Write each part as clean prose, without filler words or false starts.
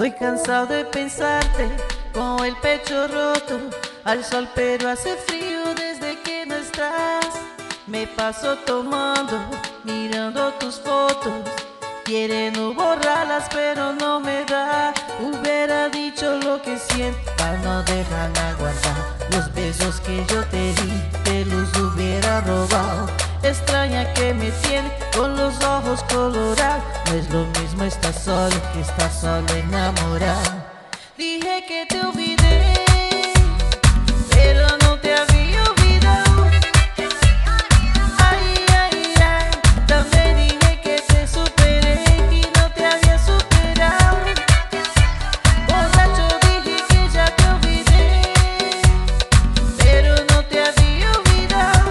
Estoy cansado de pensarte con el pecho roto al sol, pero hace frío desde que no estás. Me paso tomando, mirando tus fotos, quieren borrarlas pero no me da. Hubiera dicho lo que siento, mas no dejan aguardar. Los besos que yo te di, te los hubiera robado. Extraña que me tiene con los ojos colorados. No es lo mismo estar solo que estar solo enamorado. Dije que te olvidé, pero no te había olvidado. Ay, ay, ay, también dije que te superé y no te había superado. Borracho dije que ya te olvidé, pero no te había olvidado.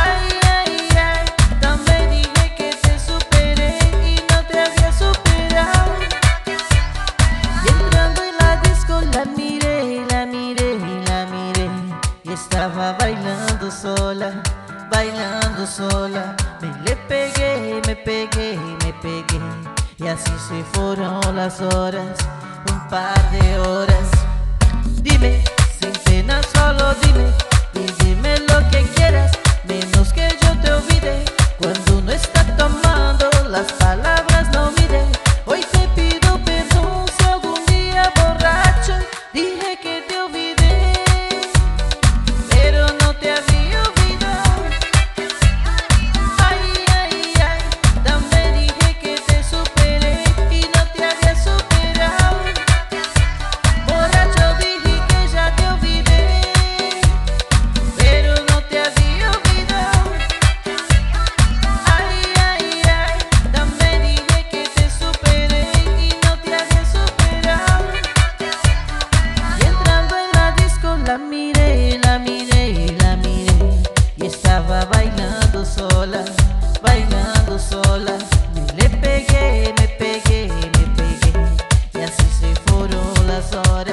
Ay, ay, ay, también dije que te superé y no te había superado. Y entrando en la disco la miré, la miré, la miré, y estaba bailando sola, bailando sola. Me le pegué, me pegué, me pegué, y así se fueron las horas, un par de horas. Dime, sin pena solo dime, y dime lo que quieras, menos que yo te olvide. Cuando uno está tomando, las palabras no miden. Hoy te pido perdón si algún día borracho dije que te olvidé, pero no te había olvidado. Ay, ay, ay, también dije que te superé y no te había superado. Borracho dije que ya te olvidé, pero no te había olvidado. Ay, ay, ay, también dije que te superé y no te había superado. Y entrando en la disco la miré, la miré, la miré, y estaba bailando sola, bailando sola. Me le pegué, me pegué, me pegué, y así se fueron las horas.